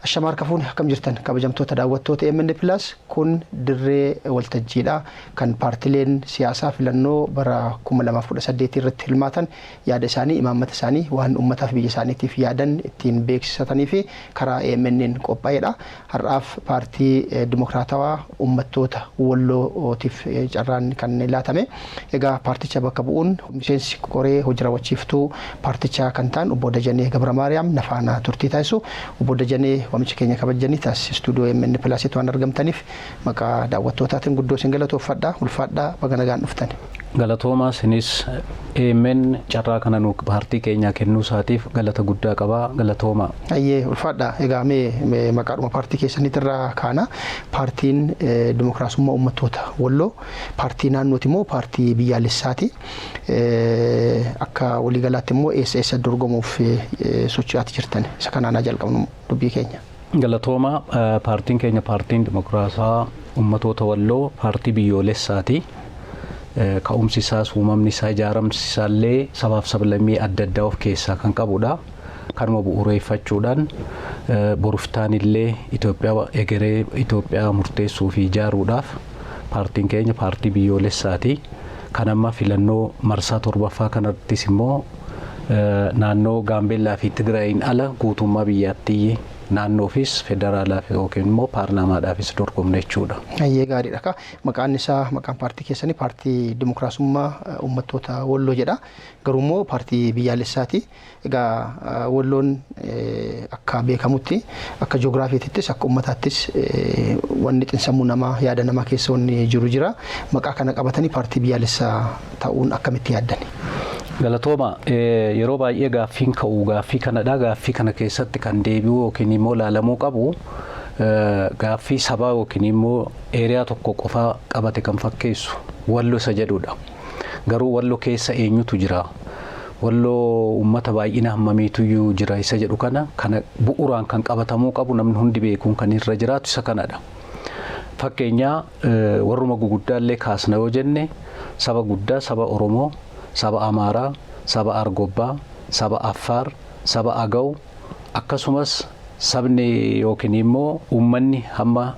Ashamar kafuun akkam jirtan kabajamtoota daawwattoota MN Plus kun dirree waltajjiidha kan paartileen siyaasaa filannoo bara 2018 irratti hirmaatan yaada isaanii imaammata isaanii waan uummataaf biyya isaaniitiif yaadan ittiin beeksisatanii fi karaa MN'n qophaa'edha. Har'aaf paartii Dimokiraatawaa uummattoota Wallootiif carraan kan laatame. Egaa paarticha bakka bu'uun miseensi koree hojii raawwachiiftuu paartichaa kan ta'an obbo Dajanee Gabramaariyaam nafaana turtii taasisu. Obbo Dajanee wamicha keenya kabajanii taasisa stuudiyoo MN Plus waan argamtaniif maqaa daawwattootaatiin guddoo isin galatoomfadha ulfaadha baga nagaan dhuftan. Galatooma sinis MN carraa kana nu paartii keenya kennuu isaatiif galata guddaa qaba galatooma. Ayyee ulfaadha egaa mee maqaadhuma paartii keessaniitirraa kaana paartiin Dimokiraasummaa Uummattoota Walloo paartii naannooti immoo paartii biyyaalessaati. Akka waliigalaatti immoo eessa dorgomuuf socho'aati jirtan isa kanaan jalqabnu dubbii keenya. Galatooma paartiin keenya paartiin Dimokiraasaa Uummattoota Walloo paartii biyyoolessaati. Ka'umsi isaas uumamni isaa ijaaramsi isaallee sabaaf sablammii adda addaa of keessaa kan qabudha. Kanuma bu'uureeffachuudhaan boruftaan illee Itoophiyaa egeree Itoophiyaa murteessuu fi ijaaruudhaaf paartiin keenya paartii biyyoolessaati. Kan amma filannoo marsaa torbaffaa kanattis immoo naannoo Gaambeellaa fi Tigraayin ala guutummaa biyyaatti naannoofis federaalaaf yookiin immoo paarlaamaadhaafis dorgomne jechuudha. Ayyee gaariidha. Maqaan isaa maqaan paartii keessanii paartii Dimokiraasummaa Uummattoota Walloo jedha. Garuu immoo paartii biyyaalessaati. Egaa Walloon akka beekamutti akka ji'oogiraafiittis akka uummataattis wanni xinsammuu namaa yaada namaa keessa wanni jiru jira. Maqaa kana qabatanii paartii biyyaalessaa ta'uun akkamitti yaaddani? Galatooma yeroo baay'ee gaaffiin ka'u gaaffii kanadha. Gaaffii kana keessatti kan deebi'u yookiin immoo laalamuu qabu gaaffii sabaa yookiin immoo eeriyaa tokko qofa qabate kan fakkeessu Walloo isa jedhudha. Garuu Walloo keessa eenyutu jira? Walloo uummata baay'ina hammamiitu jira isa jedhu kana bu'uuraan kan qabatamuu qabu namni hundi beekuun kan irra jiraatu isa kanadha. Fakkeenyaa warruma guguddaallee kaasna yoo jenne saba guddaa saba Oromoo, saba Amaaraa, saba Argobbaa, saba Affaar, saba Agaw akkasumas sabni yookiin immoo uummanni hamma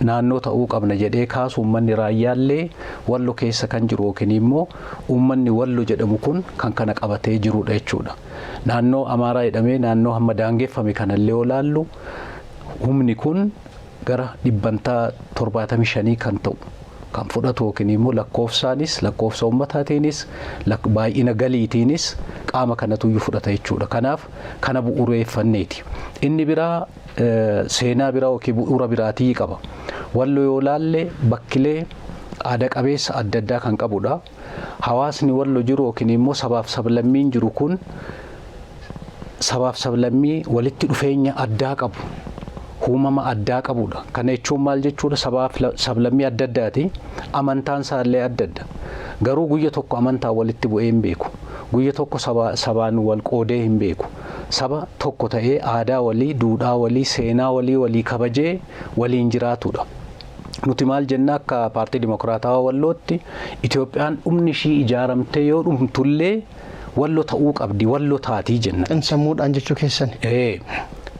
naannoo ta'uu qabna jedhee kaasu uummanni raayyaallee Walloo keessa kan jiru yookiin immoo uummanni Walloo jedhamu kun kan kana qabatee jirudha jechuudha. Naannoo Amaaraa jedhamee naannoo hamma daangeffame kanallee olaallu humni kun gara 75 kan ta'u kan fudhatu yookiin immoo lakkoofsaanis lakkoofsa uummataatiinis baay'ina galiitiinis qaama kanatu fudhata jechuudha. Kanaaf kana bu'uureeffanneeti. Inni biraa seenaa biraa yookiin bu'uura biraatii qaba. Walloo yoo laalle bakkilee aadaa qabeessa adda addaa kan qabudha. Hawaasni Walloo jiru yookiin immoo sabaaf sablammiin jiru kun sabaaf sablammii walitti dhufeenya addaa qabu. Uumama addaa qabudha. Kana jechuun maal jechuudha? Sabaaf sablammii adda addaati. Amantaan isaallee adda adda. Garuu guyya tokko amantaa walitti bu'ee hin beeku. Guyya tokko sabaan wal qoodee hin beeku. Saba tokko ta'ee aadaa walii, duudhaa walii, seenaa walii kabajee waliin jiraatudha. Nuti maal jenna akka paartii Dimokiraatawaa Wallootti Itoophiyaan dhumni ishii ijaaramtee yoo dhumtullee Walloo ta'uu qabdi, Walloo taatii jenna. Xinsammuudhaan jechuu keessan.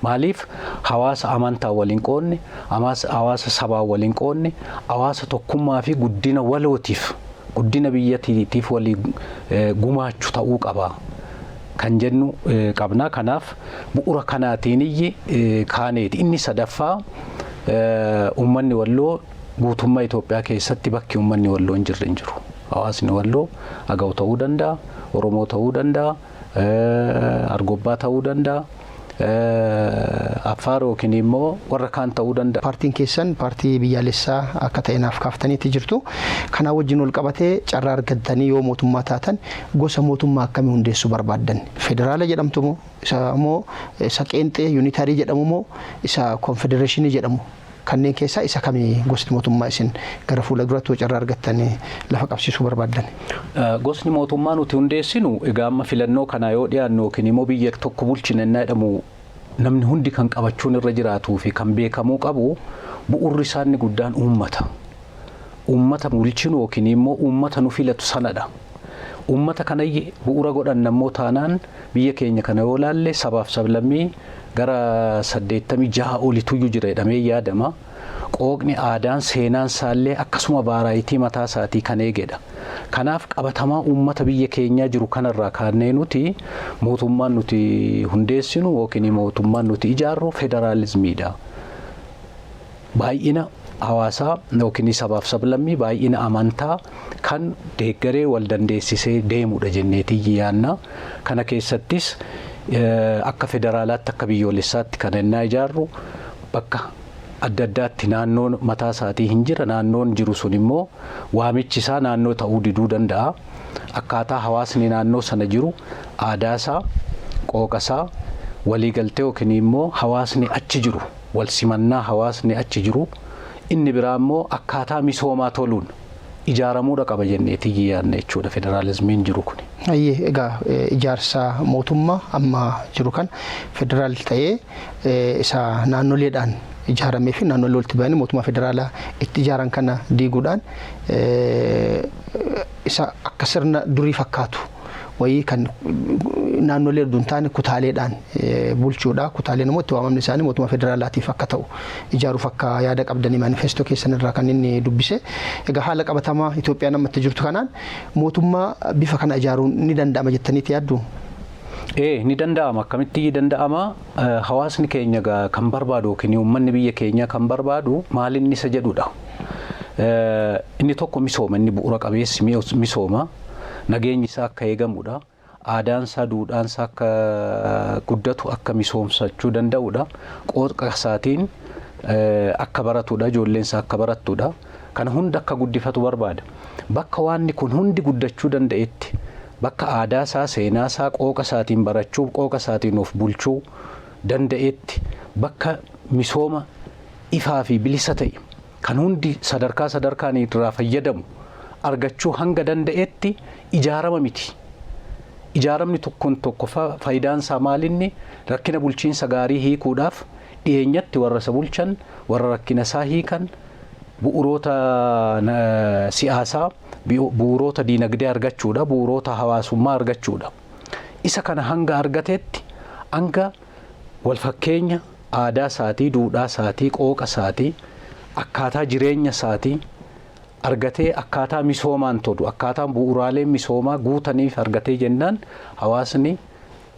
Maaliif hawaasa amantaa waliin qoodne, hawaasa sabaa waliin qoodne, hawaasa tokkummaa fi guddina walootiif, guddina biyyattiitiif walii gumaachu ta'uu qaba kan jennu qabna. Kanaaf bu'uura kanaatiin kaaneeti. Inni sadaffaa uummanni Walloo guutummaa Itoophiyaa keessatti bakki uummanni Walloo hin jirre hin jiru. Hawaasni Walloo Agaw ta'uu danda'a, Oromoo ta'uu danda'a, Argobbaa ta'uu danda'a. Affaar yookiin immoo warra kaan ta'uu danda'a. Paartiin keessan paartii biyyaalessaa akka ta'enaaf kaaftaniitti jirtu. Kanaa wajjin wal qabatee carraa argattanii yoo mootummaa taatan gosa mootummaa akkamii hundeessuu barbaaddan? Federaala jedhamtu moo isa immoo isa qeenxee yuunitaarii jedhamu moo isa konfedereeshinii jedhamu? Kanneen keessaa isa kamii gosti mootummaa isin gara fuula duraatti carraa argattanii lafa qabsiisuu barbaaddan? Gosni mootummaa nuti hundeessinu egaa amma filannoo kana yoo dhiyaannu yookiin immoo biyya tokko bulchina jedhamu namni hundi kan qabachuun irra jiraatuu fi kan beekamuu qabu bu'uurri isaanii guddaan uummata. Uummata bulchinu yookiin immoo uummata nu filatu sanadha. Uummata kana bu'uura godhan namoo taanaan biyya keenya kana yoo laalle sabaaf sablammii gara 86 olitu jira jedhamee yaadama. Qooqni aadaan seenaan isaallee akkasuma baaraayitii mataa isaatii kan eegedha. Kanaaf qabatamaa uummata biyya keenyaa jiru kanarraa kaannee nuti mootummaan nuti hundeessinu yookiin mootummaan nuti ijaarru federaalizimiidha. Baay'ina hawaasaa yookiin sabaaf sablammii baay'ina amantaa kan deeggaree wal dandeessisee deemudha jenneetii yaanna. Kana keessattis akka federaalaatti akka biyyoolessaatti kan ennaa ijaarru bakka adda addaatti naannoon mataa isaatii hin jira. Naannoon jiru sun immoo waamichi isaa naannoo ta'uu diduu danda'a. Akkaataa hawaasni naannoo sana jiru aadaasaa, qooqasaa, waliigaltee yookiin immoo hawaasni achi jiru wal simannaa hawaasni achi jiru inni biraa immoo akkaataa misoomaa toluun ijaaramuudha qaba jenneetii yaanna jechuudha federaalizimiin jiru kun. Egaa ijaarsa mootummaa amma jiru kan federaal ta'ee isa naannoleedhaan ijaaramee fi naannolee walitti bahanii mootummaa federaalaa itti ijaaran kana diiguudhaan isa akka sirna durii fakkaatu wayii kan naannolee hedduun taane kutaaleedhaan bulchuudha. Kutaaleen immoo itti waamamni isaanii mootummaa federaalaatiif akka ta'u ijaaruuf akka yaada qabdanii manifestoo keessan irraa kan inni dubbise. Egaa haala qabatamaa Itoophiyaan amma itti jirtu kanaan mootummaa bifa kana ijaaruun ni danda'ama jettaniiti yaaddu? Ni danda'ama. Akkamitti danda'ama? Hawaasni keenya kan barbaadu yookiin uummanni biyya keenya kan barbaadu maalinni isa jedhudha. Inni tokko misooma, inni bu'uura qabeessi misooma. Nageenyi isaa akka eegamudha. Aadaan isaa, duudhaan isaa akka guddatu, akka misoomsachuu danda'udha. Qooqa isaatiin akka baratudha, ijoolleen isaa akka barattudha. Kana hunda akka guddifatu barbaada. Bakka waanni kun hundi guddachuu danda'etti bakka aadaa isaa, seenaa isaa, qooqa isaatiin barachuu, qooqa isaatiin of bulchuu danda'etti bakka misooma ifaa fi bilisa ta'e kan hundi sadarkaan irraa fayyadamu argachuu hanga danda'etti ijaarama miti. Ijaaramni tokko faayidaan isaa maalinni rakkina bulchiinsa gaarii hiikuudhaaf dhiyeenyatti warra isa bulchan, warra rakkina isaa hiikan, bu'uuroota siyaasaa, bu'uuroota diinagdee argachuudha, bu'uuroota hawaasummaa argachuudha. Isa kana hanga argateetti hanga walfakkeenya aadaa isaatii, duudhaa isaatii, qooqa isaatii, akkaataa jireenya isaatii argatee akkaataa misoomaan tolu, akkaataa bu'uuraalee misoomaa guutaniif argatee jennaan hawaasni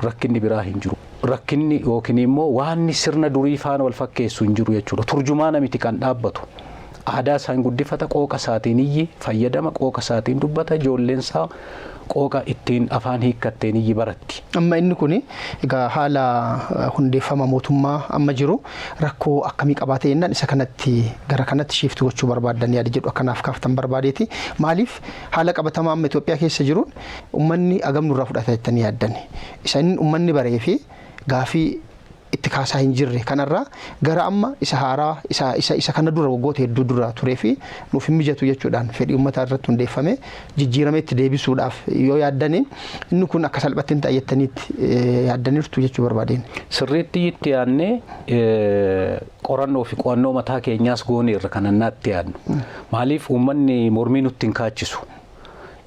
rakkinni biraa hin jiru. Rakkinni yookiin immoo waanni sirna durii faana wal fakkeessu hin jiru jechuudha. Turjumaana miti kan dhaabbatu. Aadaa isaan guddifata, qooqa isaatiin iyyi fayyadama, qooqa isaatiin dubbata, ijoolleen isaa qooqa ittiin afaan hiikkatteen iyyi baratti. Amma inni kun egaa haala hundeeffama mootummaa amma jiru rakkoo akkamii qabaatee jennaan isa kanatti gara kanatti shiifti gochuu barbaadan yaada jedhu akkanaaf kaaftan barbaadeeti. Maaliif haala qabatamaa amma Itoophiyaa keessa jiruun uummanni agam nurraa fudhata jettanii yaaddan? Isaan uummanni baree fi gaafii itti kaasaa hin jirre kanarraa gara amma isa haaraa isa kana dura waggoota hedduu dura turee fi nuuf hin mijatu jechuudhaan fedhii uummataa irratti hundeeffame jijjiiramee itti deebisuudhaaf yoo yaaddanii inni kun akka salphatti hin xayyettaniitti yaaddaniirtu jechuu barbaadeen. Sirriitti itti yaadnee qorannoo fi qo'annoo mataa keenyaas gooneerra kanannaatti yaadnu. Maaliif uummanni mormii nutti hin kaachisu?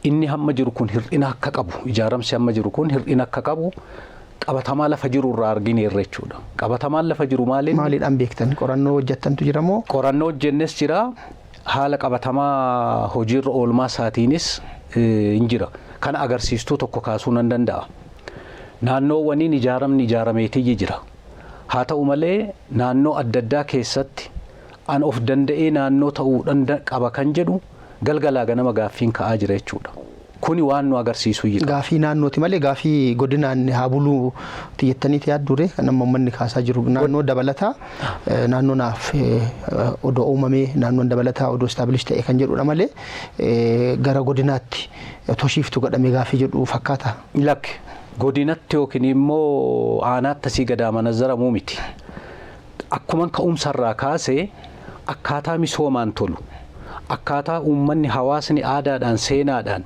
Inni hamma jiru kun hir'ina akka qabu, ijaaramsi hamma jiru kun hir'ina akka qabu qabatamaa lafa jiru irraa argineerra jechuudha. Qabatamaan lafa jiru maaliidhaan beektan? Qorannoo hojjettantu jira moo? Qorannoo hojjennes jira. Haala qabatamaa hojiirra oolmaa isaatiinis hin jira. Kana agarsiistuu tokko kaasuu nan danda'a. Naannoowwaniin ijaarameetii jira. Haa ta'u malee naannoo adda addaa keessatti an of danda'ee naannoo ta'uu qaba kan jedhu galgalaa ganama gaaffiin ka'aa jira jechuudha. Kuni waan nu agarsiisu jira. Gaafii naannooti malee gaafii godinaan haa buluu xiyyettaniiti yaaddure kan nama uummanni kaasaa jiru. Naannoo dabalataa naannoo naaf odoo uumamee naannoon dabalataa odoo istaabilish ta'e kan jedhudha malee gara godinaatti otoo shiiftu godhamee gaafii jedhu fakkaata. Lakki godinatti yookiin immoo aanaatti asii gadaa manazzaramuu miti. Akkuma ka'umsarraa kaasee akkaataa misoomaan tolu, akkaataa uummanni hawaasni aadaadhaan seenaadhaan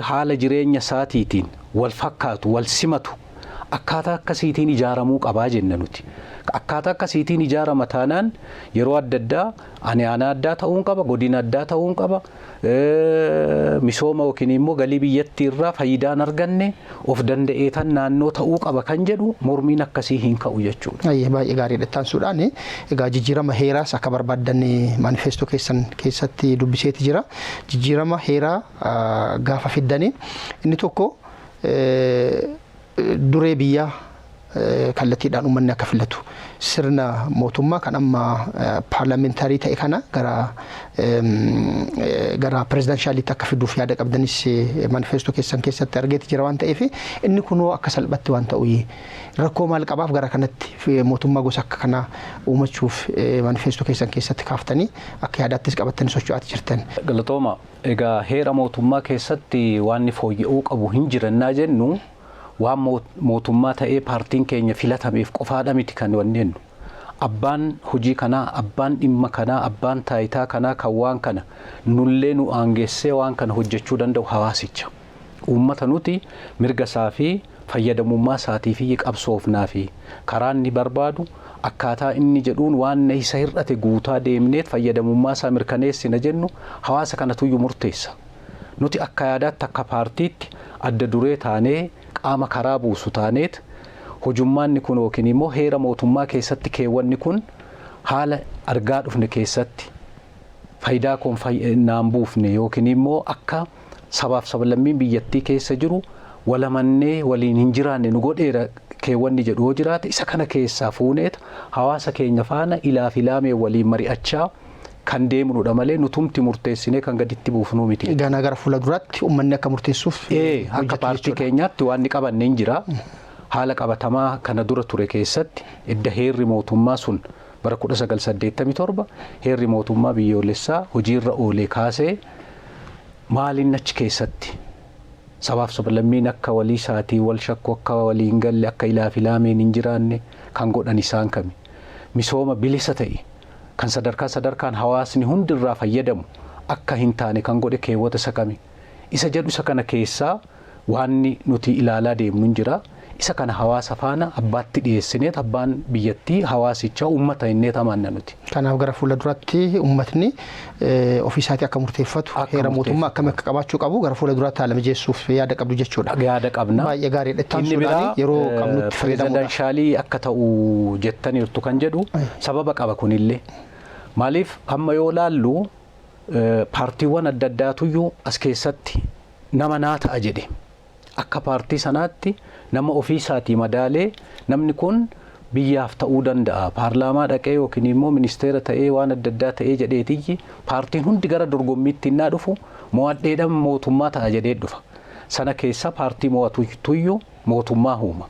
haala jireenya isaatiitiin wal fakkaatu, wal simatu akkaataa akkasiitiin ijaaramuu qabaa jenna nuti. Akkaataa akkasiitiin ijaarama taanaan yeroo adda addaa aanaa addaa ta'uun qaba, godina addaa ta'uun qaba. Misooma yookiin immoo galii biyyattii irraa faayidaan arganne of danda'ee tan naannoo ta'uu qaba kan jedhu mormiin akkasii hin ka'u jechuudha. Baay'ee gaariidha. Taansuudhaan egaa jijjiirama heeraas akka barbaadan manifeestoo keessan keessatti dubbiseeti jira. Jijjiirama heeraa gaafa fiddanii inni tokko duree biyyaa kallattiidhaan uummanni akka filatu sirna mootummaa kan amma paarlamentarii ta'e kana gara pirezidanshaaliitti akka fiduuf yaada qabdanis manifeestoo keessan keessatti argeeti jira waan ta'eef inni kunoo akka salphatti waan ta'u rakkoo maal qabaaf gara kanatti mootummaa gosa akka kana uumachuuf manifeestoo keessan keessatti kaaftanii akka yaadaattis qabattanii socho'aati jirtan. Galatooma egaa heera mootummaa keessatti waan fooyya'uu qabu hin jirannaa jennu waan mootummaa ta'ee paartiin keenya filatameef qofaadha miti kan wanneennu. Abbaan hojii kanaa, abbaan dhimma kanaa, abbaan taayitaa kanaa kan waan kana nullee nu aangeessee waan kana hojjechuu danda'u hawaasicha. Uummata nuti mirga isaa fi fayyadamummaa isaatii fi qabsoofnaa fi karaa inni barbaadu akkaataa inni jedhuun waan isa hir'ate guutaa deemneet fayyadamummaa isaa mirkaneessina jennu hawaasa kanatuyyuu murteessa. Nuti akka yaadaatti akka paartiitti adda duree taanee qaama karaa buusu taaneet hojummaanni kun yookiin immoo heera mootummaa keessatti keewwanni kun haala argaa dhufne keessatti faayidaa kun naan buufne yookiin immoo akka sabaaf sablammiin biyyattii keessa jiru walamannee waliin hin jiraanne nu godheera keewwanni jedhu yoo jiraate isa kana keessaa fuuneet hawaasa keenya faana ilaaf ilaamee waliin mari'achaa kan deemnudha malee nutumti murteessinee kan gaditti buufnuu miti. Ganaa gara fuula duraatti uummanni akka murteessuuf akka paartii keenyaatti waan qabanne hin jira. Haala qabatamaa kana dura ture keessatti edda heerri mootummaa sun bara 1987 heerri mootummaa biyyoolessaa hojiirra oolee kaasee maaliin achi keessatti sabaaf sablammiin akka walii isaatii wal shakku akka waliin galle akka ilaaf ilaameen hin jiraanne kan godhan isaan kami misooma bilisa ta'e kan sadarkaan hawaasni hundirraa fayyadamu akka hin taane kan godhe keewwata isa kami isa jedhu isa kana keessaa waan nuti ilaalaa deemnu hin jira. Isa kana hawaasa faana abbaatti dhiyeessineet abbaan biyyattii hawaasicha uummata inneet amanna nuti. Kanaaf gara fuula duraatti uummatni ofiisaatii akka murteeffatu heera mootummaa akkam akka qabaachuu qabu gara fuula duraatti haala mijeessuuf yaada qabdu jechuudha. Yaada qabna. Baay'ee gaariidha. Taansuudhaan yeroo qabnutti fayyadamudha. Pirezidanshaalii akka ta'u jettaniirtu kan jedhu sababa qaba kunillee. Maaliif amma yoo laallu paartiiwwan adda addaatuyyuu as keessatti nama naa ta'a jedhe. Akka paartii sanaatti nama ofiisaatii madaalee namni kun biyyaaf ta'uu danda'a. Paarlaamaa dhaqee yookiin immoo ministeera ta'ee waan adda addaa ta'ee jedheetiyyi paartiin hundi gara dorgommiitti innaa dhufu mo'adheedhaan mootummaa ta'a jedhee dhufa. Sana keessa paartii mo'atuyyuu mootummaa uuma.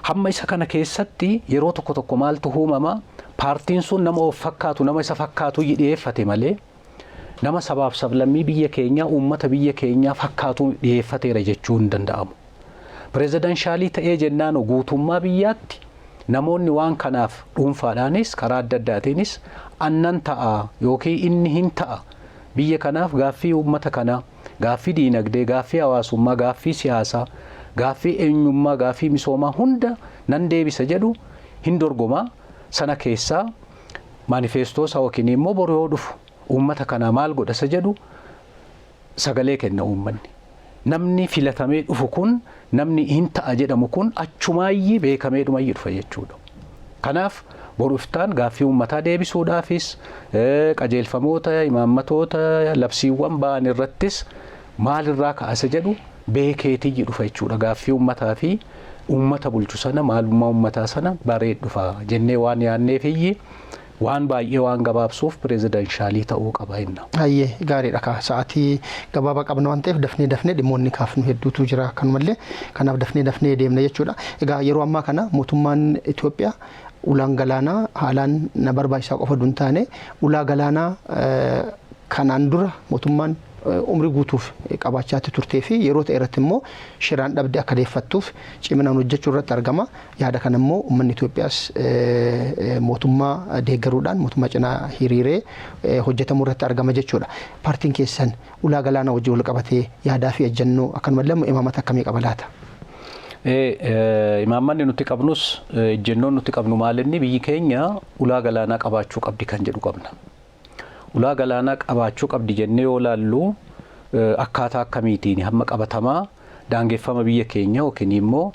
Hamma isa kana keessatti yeroo tokko maaltu uumama paartiin sun nama of fakkaatu nama isa fakkaatu dhiyeeffate malee nama sabaaf sablammii biyya keenyaa uummata biyya keenyaa fakkaatu dhiyeeffateera jechuu hin danda'amu. Pirezidanshaalii ta'ee jennaan guutummaa biyyaatti namoonni waan kanaaf dhuunfaadhaanis karaa adda addaatiinis annan ta'a yookiin inni hin ta'a biyya kanaaf gaaffii uummata kanaa gaaffii diinagdee gaaffii hawaasummaa gaaffii siyaasaa gaaffii eenyummaa gaaffii misoomaa hunda nan deebisa jedhu hin dorgomaa sana keessaa manifeestoosa yookiin immoo boru yoo dhufu uummata kanaa maal godhasa jedhu sagalee kenna uummanni. Namni filatamee dhufu kun namni hin ta'a jedhamu kun achumaayyii beekamee dhumayyii dhufa jechuudha. Kanaaf boruftaan gaaffii uummataa deebisuudhaafis qajeelfamoota imaammatoota labsiiwwan ba'an irrattis maalirraa ka'asa jedhu beekeetii dhufa jechuudha. Gaaffii uummataa fi uummata bulchu sana maalummaa uummataa sana baree dhufa jennee waan yaanneefiyyi waan baay'ee waan gabaabsuuf pirezidanshaalii ta'uu qaba inna. Hayyee gaariidha ka sa'aatii gabaabaa qabna waan ta'eef dafnee dhimmoonni kaafnu hedduutu jira kanumallee kanaaf dafnee deemna jechuudha. Egaa yeroo ammaa kana mootummaan Itoophiyaa ulaan galaanaa haalaan na barbaachisaa qofa duun taane ulaa galaanaa kanaan dura mootummaan umrii guutuuf qabaachaatti turtee fi yeroo ta'e irratti immoo shiraan dhabde akka deeffattuuf ciminaan hojjechuu irratti argama. Yaada kana immoo uummanni Itoophiyaas mootummaa deeggaruudhaan mootummaa cinaa hiriiree hojjetamuu irratti argama jechuudha. Paartiin keessan ulaa galaanaa wajjin wal qabatee yaadaa fi ejjennoo akkanumallee imaamata akkamii qaba laata? Imaammanni nuti qabnus ejjennoon nuti qabnu maalinni biyyi keenya ulaa galaanaa qabaachuu qabdi kan jedhu qabna. Ulaa galaanaa qabaachuu qabdi jennee yoo laallu akkaataa akkamiitiin hamma qabatamaa daangeffama biyya keenya yookiin immoo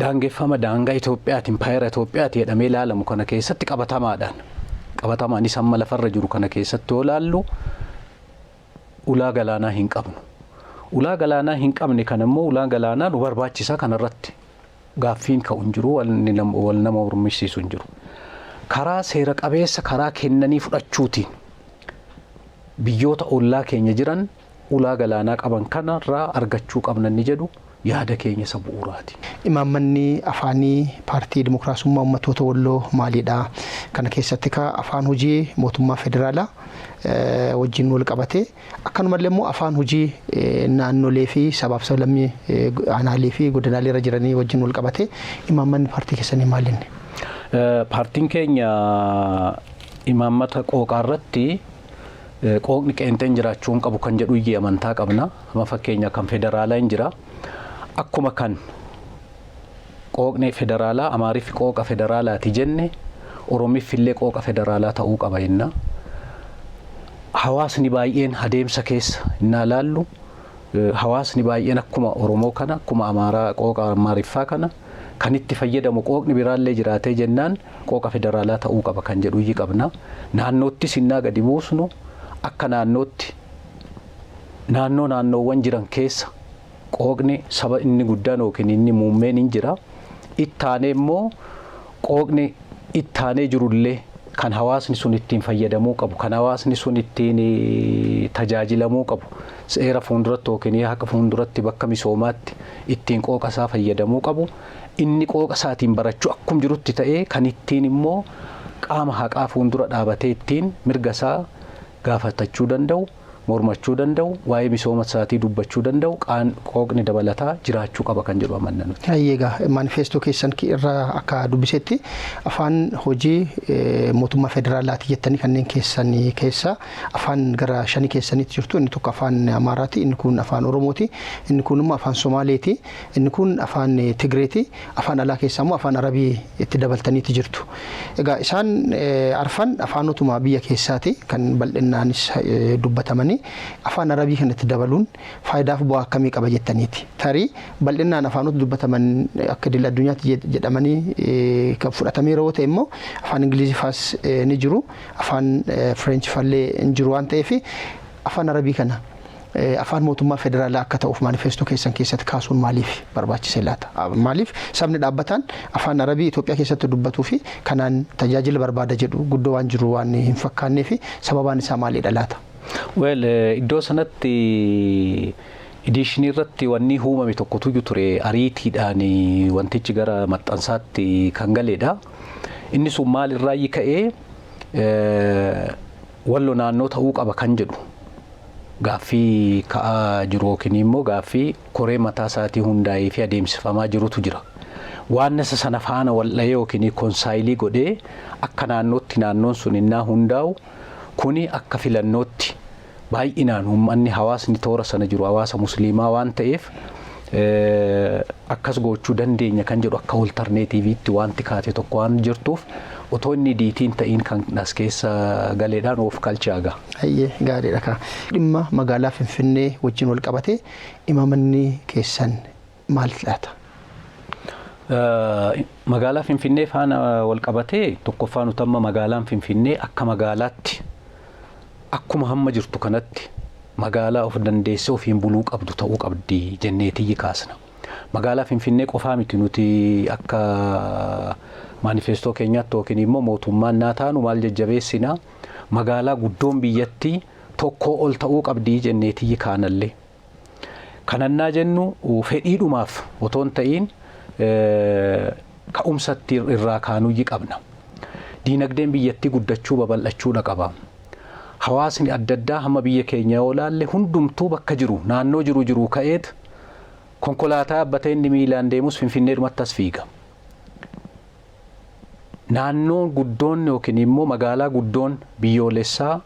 daangeffama daangaa Itoophiyaati impaayera Itoophiyaati jedhamee ilaalamu kana keessatti qabatamaanis hamma lafarra jiru kana keessatti yoo laallu ulaa galaanaa hin qabnu. Ulaa galaanaa hin qabne kan immoo ulaa galaanaa nu barbaachisa kanarratti gaaffiin ka'u hin jiru wal nama mormisiisu hin jiru. Karaa seera qabeessa karaa kennanii fudhachuutiin biyyoota ollaa keenya jiran ulaa galaanaa qaban kanarraa argachuu qabna ni jedhu yaada keenya isa bu'uuraati. Imaammanni afaanii paartii Dimookiraasummaa Uummattoota Walloo maalidha? Kana keessatti afaan hojii mootummaa federaalaa wajjin wal qabatee akkanumallee immoo afaan hojii naannolee fi sabaaf sablammii aanaalee fi godinaalee irra jiranii wajjin wal qabatee imaammanni paartii keessanii maalinni? Paartiin keenya imaammata qooqaa irratti qooqni qeenxeen jiraachuu hin qabu kan jedhu amantaa qabna. Amma fakkeenya kan federaalaa hin jira. Akkuma kan qooqni federaalaa Amaariif qooqa federaalaati jenne Oromiif illee qooqa federaalaa ta'uu qaba jenna. Hawaasni baay'een adeemsa keessa innaa laallu hawaasni baay'een akkuma Oromoo kana akkuma Amaaraa qooqa Amaariffaa kana kan itti fayyadamu qooqni biraallee jiraatee jennaan qooqa federaalaa ta'uu qaba kan jedhu qabna. Naannoottis innaa gadi buusnu akka naannootti naannoowwan jiran keessa qooqni saba inni guddaan yookiin inni muummeen hin jira. Ittaanee immoo qooqni ittaanee jirullee kan hawaasni sun ittiin fayyadamuu qabu kan hawaasni sun ittiin tajaajilamuu qabu seera fuulduratti yookiin haqa fuulduratti bakka misoomaatti ittiin qooqa isaa fayyadamuu qabu. Inni qooqa isaatiin barachuu akkum jirutti ta'ee kan ittiin immoo qaama haqaa fuuldura dhaabatee ittiin mirga isaa gaafatachuu danda'u, mormachuu danda'u, waa'ee misooma isaatii dubbachuu danda'u qooqni dabalataa jiraachuu qaba kan jedhu amanna nuti. Egaa manifeestoo keessan irraa akka dubbisetti afaan hojii mootummaa federaalaati jettanii kanneen keessanii keessa afaan gara 5 keessanitti jirtu. Inni tokko afaan Amaaraati, inni kun afaan Oromooti, inni kun immoo afaan Somaaleeti, inni kun afaan Tigreeti, afaan alaa keessaa immoo afaan Arabii itti dabaltaniiti jirtu. Egaa isaan arfan afaanotuma biyya keessaati kan bal'innaanis dubbatamanii. Afaan Arabii kanatti dabaluun faayidaaf bu'aa akkamii qaba jettaniiti? Tarii bal'inaan afaanota dubbataman akka idil addunyaatti jedhamanii kan fudhatamee yeroo ta'e immoo afaan Ingilizifaas ni jiru, afaan Fireenchifaallee ni jiru waan ta'eef afaan Arabii kana afaan mootummaa federaalaa akka ta'uuf manifeestoo keessan keessatti kaasuun maaliif barbaachise laata? Maaliif sabni dhaabbataan afaan Arabii Itoophiyaa keessatti dubbatuu fi kanaan tajaajila barbaada jedhu guddoo waan jiru waan hin fakkaannee fi sababaan isaa maalidha laata? Iddoo sanatti edishinii irratti wanni uumame tokkotu ture ariitiidhaan wantichi gara maxxansaatti kan galeedha. Inni sun maalirraa ka'ee Walloo naannoo ta'uu qaba kan jedhu gaaffii ka'aa jiru yookiin immoo gaaffii koree mataa isaatii hundaa'ee fi adeemsifamaa jirutu jira. Waan isa sana faana wal'ahee yookiin konsaayilii godhee akka naannootti naannoon sun innaa hundaa'u kuni akka filannootti baay'inaan uummanni hawaasni toora sana jiru hawaasa musliimaa waan ta'eef akkas gochuu dandeenya kan jedhu akka oltarneetiiviitti wanti kaate tokko waan jirtuuf otoo inni diitiin ta'iin kan as keessa galeedhaan of kalchaaga. Gaariidha ka. Dhimma magaalaa Finfinnee wajjin wal qabatee imaammanni keessan maal laata? Magaalaa Finfinnee faana wal qabatee tokkoffaan utamma magaalaan Finfinnee akka magaalaatti akkuma hamma jirtu kanatti magaalaa of dandeessee ofiin buluu qabdu ta'uu qabdi jenneetii kaasna. Magaalaa Finfinnee qofaa miti nuti akka manifeestoo keenyaatti yookiin immoo mootummaan naa taanu maal jajjabeessina magaalaa guddoon biyyatti tokko ol ta'uu qabdi jenneetii kaanallee. Kanannaa jennu fedhiidhumaaf otoo hin ta'iin ka'umsatti irraa kaanuu qabna. Diinagdeen biyyattii guddachuu babal'achuudha qaba. Hawaasni adda addaa hamma biyya keenya yoo laalle hundumtuu bakka jiru naannoo jiru ka'eet konkolaataa yaabbatee inni miilaan deemus Finfinneedhumatti as fiiga. Naannoon guddoon yookiin immoo magaalaa guddoon biyyoolessaa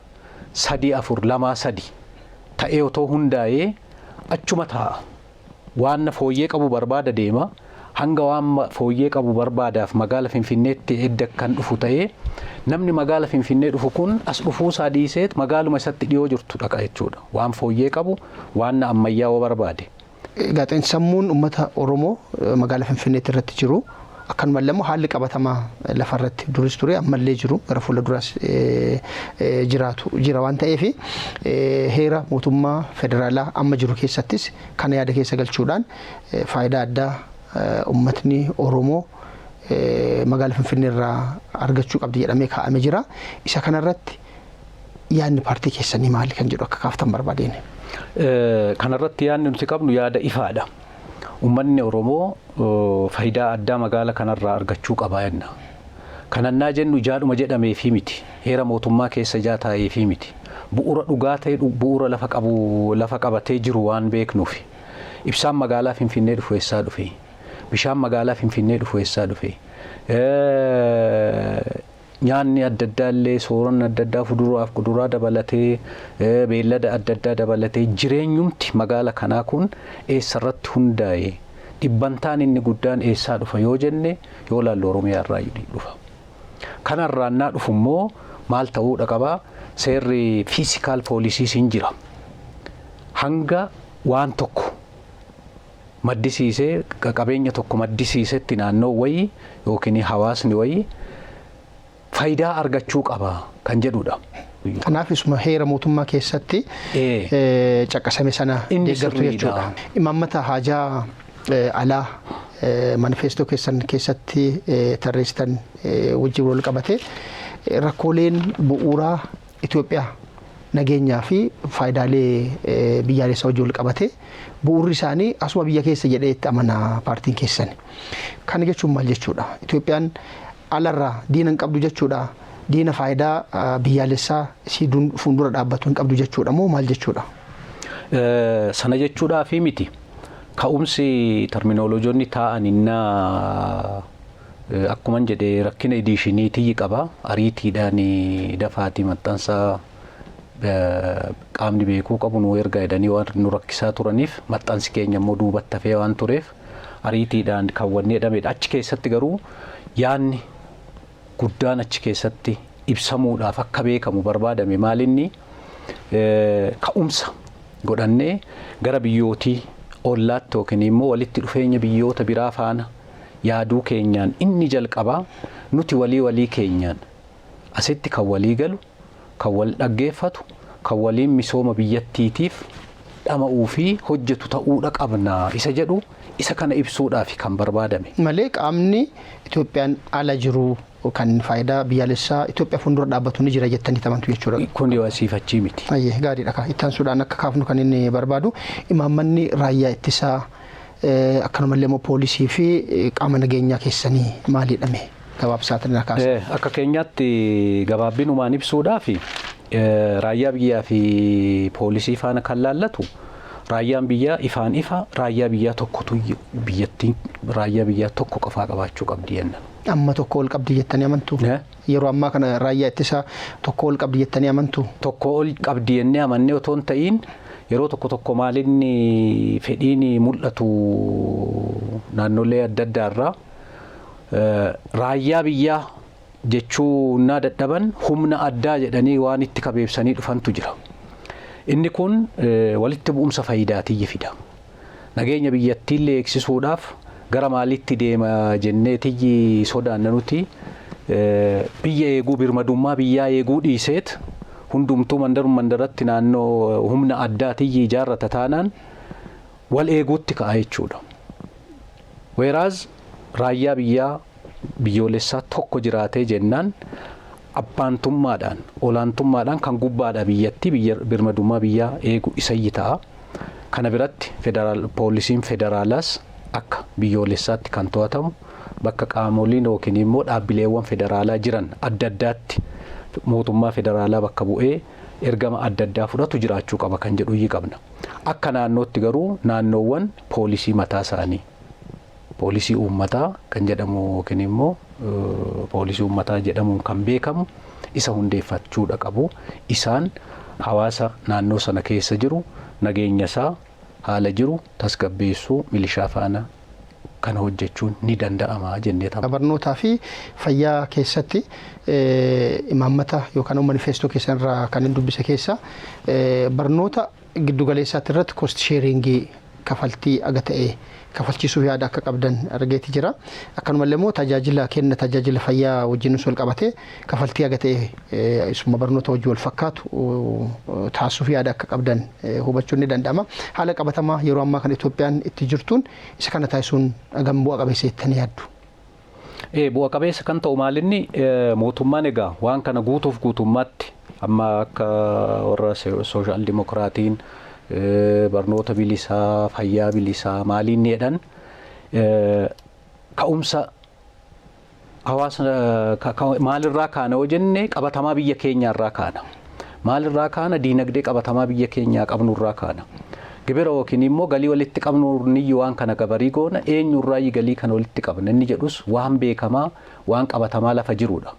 3 4 2 3 ta'ee otoo hundaa'ee achuma taa'a. Waan fooyyee qabu barbaada deema. Hanga waan fooyyee qabu barbaadaaf magaala Finfinneetti edda kan dhufu ta'ee namni magaala Finfinnee dhufu kun as dhufuusaa dhiiseet magaaluma isatti dhiyoo jirtu dhaqa jechuudha. Waan fooyyee qabu waan ammayyaawaa barbaade. Gaazexaan sammuun uummata Oromoo magaala Finfinneetti irratti jiru akkanumallee immoo haalli qabatamaa lafarratti duris ture ammallee jiru gara fuulduraas jira waan ta'eef heera mootummaa federaalaa amma jiru keessattis kana yaada keessa galchuudhaan faayidaa addaa ummatni Oromoo magaala Finfinnee irraa argachuu qabdi jedhamee kaa'amee jira. Isa kanarratti yaadni paartii keessanii maali kan jedhu akka kaaftan barbaadeen. Kanarratti yaadni nuti qabnu yaada ifaadha. Ummanni Oromoo faayidaa addaa magaala kanarraa argachuu qaba jenna. Kanannaa jennu ijaadhuma jedhamee fi miti. Heera mootummaa keessa ijaa taa'ee fi miti. Bu'uura dhugaa ta'e bu'uura lafa qabatee jiru waan beeknuufi. Ibsaan magaalaa Finfinnee dhufu eessaa dhufe? Bishaan magaalaa Finfinnee dhufu eessaa dhufe? Nyaanni adda addaa illee sooranni adda addaa fuduraaf kuduraa dabalatee beellada adda addaa dabalatee jireenyumti magaala kanaa kun eessarratti hundaa'e dhibbantaan inni guddaan eessaa dhufa yoo jenne yoo laallu Oromiyaa irraa dhufa. Kanarraan naa dhufu immoo maal ta'uudha qabaa? Seerri fiisikaal poolisiis hin jira. Hanga waan tokko maddisiisee qabeenya tokko maddisiisetti naannoo wayii yookiin hawaasni wayii faayidaa argachuu qaba kan jedhudha. Kanaaf isuma heera mootummaa keessatti caqasame sana deeggartu jechuudha. Imaammata haajaa alaa manifeestoo keessatti tarreessitan wajjin wal qabate rakkooleen bu'uuraa Itoophiyaa nageenyaa fi faayidaalee biyyaalessaa wajjin wal qabate bu'uurri isaanii asuma biyya keessa jedhee itti amanaa paartiin keessan. Kana jechuun maal jechuudha? Itoophiyaan alarraa diina hin qabdu jechuudha. Diina faayidaa biyyaalessaa si fuuldura dhaabbatu hin qabdu jechuudha moo maal jechuudha? Sana jechuudhaa fi miti. Ka'umsi terminoloojoonni taa'an innaa akkuman jedhee rakkina ediishinii tiyyi qaba. Ariitiidhaan dafaatii maxxansaa qaamni beekuu qabu nu erga jedhanii waan nu rakkisaa turaniif maxxansi keenya immoo duubatti hafee waan tureef ariitiidhaan kaawwannee jedhamedha. Achi keessatti garuu yaadni guddaan achi keessatti ibsamuudhaaf akka beekamu barbaadame maalinni ka'umsa godhannee gara biyyootii ollaatti yookiin immoo walitti dhufeenya biyyoota biraa faana yaaduu keenyaan inni jalqabaa nuti walii keenyaan asitti kan walii galu kan wal dhaggeeffatu kan waliin misooma biyyattiitiif dhama'uu fi hojjetu ta'uudha qabna isa jedhu isa kana ibsuudhaaf kan barbaadame. Malee qaamni Itoophiyaan ala jiru kan faayidaa biyyaalessaa Itoophiyaa fuuldura dhaabbatu ni jira jettanii tamantu jechuudha. Kun wasiifachii miti. Ayyee gaariidha. Ittaan suudhaan akka kaafnu kan inni barbaadu imaammanni raayyaa ittisaa akkanumallee immoo poolisii fi qaama nageenyaa keessanii maalidhame gabaabsaatiin akaasa. Akka keenyaatti gabaabbinumaan ibsuudhaaf raayyaa biyyaa fi poolisii faana kan laallatu raayyaan biyyaa ifaan ifa raayyaa biyyaa tokkotu biyyattiin raayyaa biyyaa tokko qofaa qabaachuu qabdi jenna. Amma tokko ol qabdi jettanii amantu? Yeroo ammaa kana raayyaa ittisaa tokko ol qabdi jettanii amantu? Tokko ol qabdi jennee amannee otoo hin ta'iin yeroo tokko maalinni fedhiin mul'atu naannolee adda addaa irraa raayyaa biyyaa jechuu naa dadhaban humna addaa jedhanii waan itti kabeebsanii dhufantu jira. Inni kun walitti bu'umsa faayidaatii fida. Nageenya biyyattiillee eegsisuudhaaf gara maalitti deema jenneetii sodaanna nuti biyya eeguu birmadummaa biyyaa eeguu dhiiseet hundumtuu mandaratti naannoo humna addaatii ijaarrata taanaan wal eeguutti ka'a jechuudha. Weeraaz raayyaa biyyaa biyyoolessaa tokko jiraatee jennaan abbaantummaadhaan olaantummaadhaan kan gubbaadha biyyatti birmadummaa biyyaa eegu isayyi ta'a. Kana biratti poolisiin federaalaas akka biyyoolessaatti kan to'atamu bakka qaamoliin yookiin immoo dhaabbileewwan federaalaa jiran adda addaatti mootummaa federaalaa bakka bu'ee ergama adda addaa fudhatu jiraachuu qaba kan jedhu qabna. Akka naannootti garuu naannoowwan poolisii mataa isaanii poolisii uummataa kan jedhamu yookiin immoo poolisii uummataa jedhamuun kan beekamu isa hundeeffachuudha qabu. Isaan hawaasa naannoo sana keessa jiru nageenya isaa haala jiru tasgabbeessuu milishaa faana kan hojjechuun ni danda'ama jennee ta'a. Barnootaa fi fayyaa keessatti imaammata yookaan manifeestoo keessanirraa kan hin dubbise keessa barnoota giddugaleessaatti irratti cost sharingii kafaltii aga ta'e kafalchiisuuf yaada akka qabdan argeeti jira. Akkanumallee immoo tajaajila kenna tajaajila fayyaa wajjin wal qabate kafaltii aga ta'e isuma barnoota wajjin wal fakkaatu taasisuuf yaada akka qabdan hubachuun ni danda'ama. Haala qabatamaa yeroo ammaa kan Itoophiyaan itti jirtuun isa kana taasisuun hagam bu'a qabeessa jettanii yaaddu? Bu'a qabeessa kan ta'u maalinni mootummaan egaa waan kana guutuuf guutummaatti amma akka warra sooshaal dimokiraatiin barnoota bilisaa fayyaa bilisaa maaliin jedhan ka'umsa hawaasa maalirraa kaana yoo jenne qabatamaa biyya keenyaarraa kaana. Maalirraa kaana diinagdee qabatamaa biyya keenyaa qabnurraa kaana. Gibira yookiin immoo galii walitti qabnu niyyu waan kana gabarii goona eenyurraa galii kana walitti qabna inni jedhus waan beekamaa waan qabatamaa lafa jirudha.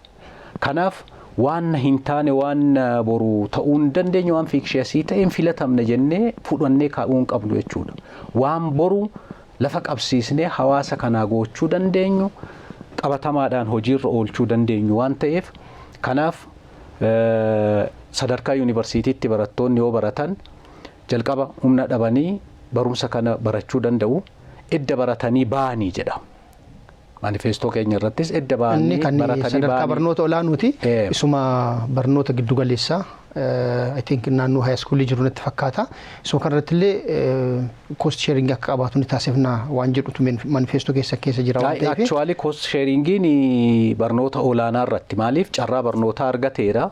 Kanaaf waan hin taane waan boru ta'uu hin dandeenye waan fiiksheesii ta'een filatamna jennee fudhannee kaa'uu hin qabnu jechuudha. Waan boru lafa qabsiisnee hawaasa kanaa gochuu dandeenyu qabatamaadhaan hojiirra oolchuu dandeenyu waan ta'eef kanaaf sadarkaa yuunivarsiitiitti barattoonni yoo baratan jalqaba humna dhabanii barumsa kana barachuu danda'u edda baratanii ba'anii jedha. Manifeestoo keenya irrattis edda ba'anii baratanii sadarkaa barnoota olaanuuti isuma barnoota giddugaleessaa I think naannoo high school jiru natti fakkaata. So kanarratti illee cost sharing akka qabaatu ni taasifna waan jedhutu manifeestoo keessa jira waan ta'eef. Actually cost sharingiin barnoota olaanaa irratti maaliif carraa barnootaa argateera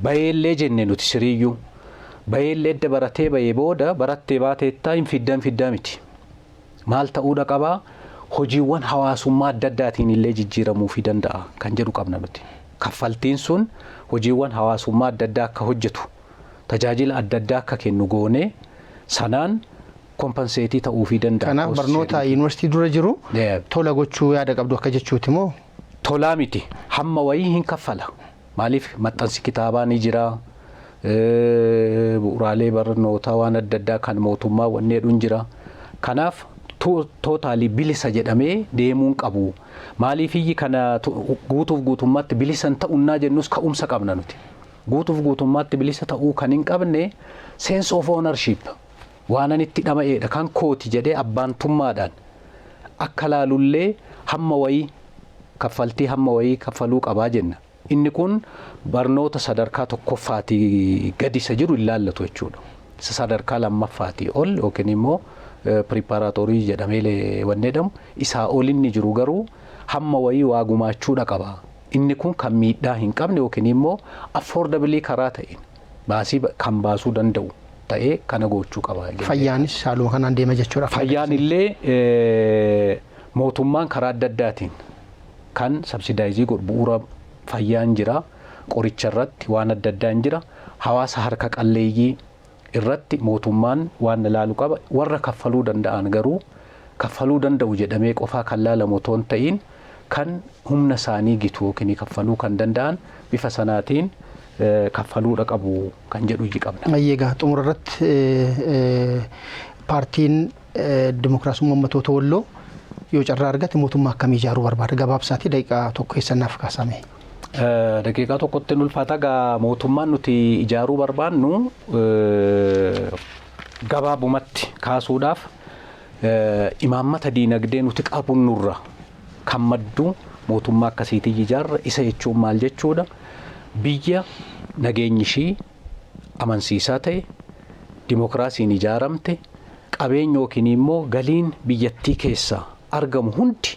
bayeellee jenne nuti siriyyuu bayeellee edda baratee bayee booda barattee baateettaa hin fiddaa miti. Maal ta'uudha qabaa? Hojiiwwan hawaasummaa adda addaatiin illee jijjiiramuu fi danda'a kan jedhu qabna nuti. Kaffaltiin sun hojiiwwan hawaasummaa adda addaa akka hojjetu tajaajila adda addaa akka kennu goonee sanaan kompenseetii ta'uu fi danda'a. Kanaaf barnoota yuunivarsiitii dura jiru tola gochuu yaada qabdu akka jechuuti moo? Tolaa miti hamma wayii hin kaffala. Maaliif maxxansi kitaabaa ni jira bu'uuraalee barnootaa waan adda addaa kan mootummaa wanni hedduun jira. Kanaaf tootaalii bilisa jedhamee deemuun qabu. Maaliif iyyi kana guutuuf guutummaatti bilisan ta'unnaa jennus ka'umsa qabna nuti. Guutuuf guutummaatti bilisa ta'uu kan hin qabne sense of ownership waan itti dhama'eedha kan kooti jedhee abbaantummaadhaan akka laalullee hamma wayii kaffaltii hamma wayii kaffaluu qabaa jenna. Inni kun barnoota sadarkaa tokkoffaatii gadi isa jiru ilaallatu jechuudha. Isa sadarkaa lammaffaatii ol yookiin immoo preparatorii jedhamee wanni jedhamu isaa ol inni jiru garuu hamma wayii waa gumaachuudha qaba. Inni kun kan miidhaa hin qabne yookiin immoo affordabilii karaa ta'een baasii kan baasuu danda'u ta'ee kana gochuu qaba. Fayyaanis haaluma kanaan deema jechuudha. Fayyaan illee mootummaan karaa adda addaatiin kan sabsidaayizii bu'uura fayyaan jira qoricha irratti waan adda addaan jira hawaasa harka qalleeyyii irratti mootummaan waan ilaalu qaba. Warra kaffaluu danda'an garuu kaffaluu danda'u jedhamee qofaa kan laalamu otoo hin ta'in kan humna isaanii gitu yookiin kaffaluu kan danda'an bifa sanaatiin kaffaluudha qabu kan jedhu qabna. Egaa xumura irratti paartiin Dimookiraasummaa Uummattoota Walloo yoo carraa argate mootummaa akkamii ijaaruu barbaada? Gabaabsaatii daqiiqaa tokko keessanaaf kaasame. Daqiiqaa tokkotti ulfaata gaa mootummaan nuti ijaaruu barbaannu gabaabumatti kaasuudhaaf imaammata diinagdee nuti qabnurra kan maddu mootummaa akkasiitii ijaarra isa jechuun maal jechuudha? Biyya nageenyi ishii amansiisaa ta'e dimookiraasiin ijaaramte qabeenya yookiin immoo galiin biyyattii keessaa argamu hundi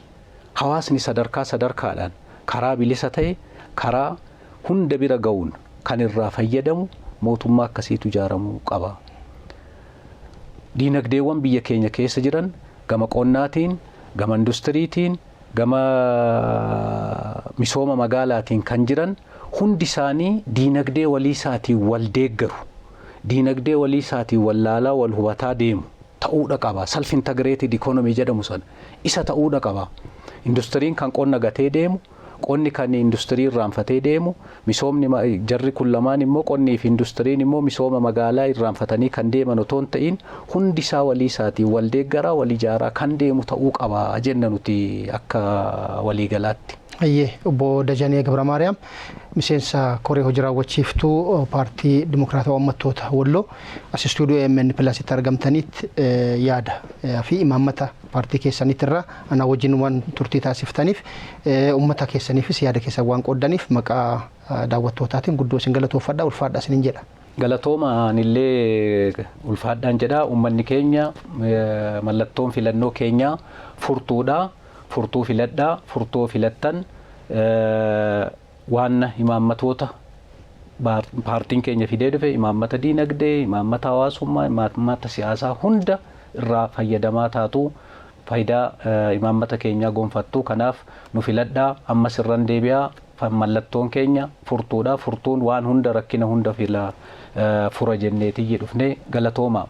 hawaasni sadarkaadhaan karaa bilisa ta'e karaa hunda bira ga'uun kan irraa fayyadamu mootummaa akkasiitu ijaaramuu qaba. Diinagdeewwan biyya keenya keessa jiran gama qonnaatiin, gama industiriitiin, gama misooma magaalaatiin kan jiran hundi isaanii diinagdee walii isaatiin wal deeggaru. Diinagdee walii isaatiin wal laalaa wal hubataa deemu ta'uudha qaba. Self integrated economy jedhamu sana isa ta'uudha qaba. Industiriin kan qonna gatee deemu qonni kan industirii irraanfatee deemu misoomni jarri kun lamaan immoo qonnii fi industiriin immoo misooma magaalaa irraanfatanii kan deeman otoo hin ta'in hundi isaa walii isaatiin wal deeggaraa wal ijaaraa kan deemu ta'uu qaba jenna nuti akka waliigalaatti. Ayyee obbo Dajanee Gabra Maariyaam miseensa koree hojii raawwachiiftuu paartii Dimokiraatawaa Uummattoota Walloo as istuudiyoo MN Pilaasitti argamtanitti yaada fi imaammata paartii keessanitti irraa ana wajjin waan turtii taasiftaniif uummata keessaniifis yaada keessan waan qooddaniif maqaa daawwattootaatiin guddoo isin galatoomfadha ulfaadha isiniin jedha. Galatoomaan illee ulfaadhaan jedha uummanni keenya mallattoon filannoo keenyaa furtuudha. Furtuu filadhaa, furtuu filattan waan imaammatoota paartiin keenya fidee dhufe imaammata diinagdee, imaammata hawaasummaa, imaammata siyaasaa hunda irraa fayyadamaa taatu faayidaa imaammata keenyaa gonfattu. Kanaaf nu filadhaa ammas irraan deebi'aa mallattoon keenya furtuudha. Furtuun waan hunda rakkina hunda fura jenneetii dhufne galatooma.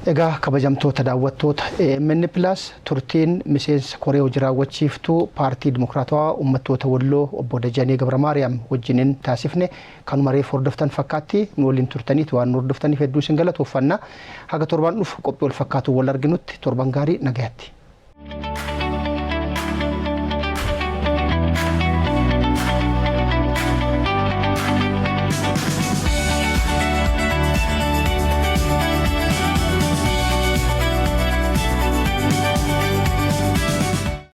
Egaa kabajamtoota daawwattoota MN Plus turtiin miseensa koree hojii raawwachiiftuu paartii Dimokiraatawaa Uummattoota Walloo obbo Dajanee Gabra Maariyaam wajjiniin taasifne kanuma reef hordoftan fakkaatti nu waliin turtaniit waan nu hordoftaniif hedduu isin galatooffanna. Haga torbaan dhufu qophii wal fakkaatu wal arginutti torban gaarii nagayaatti.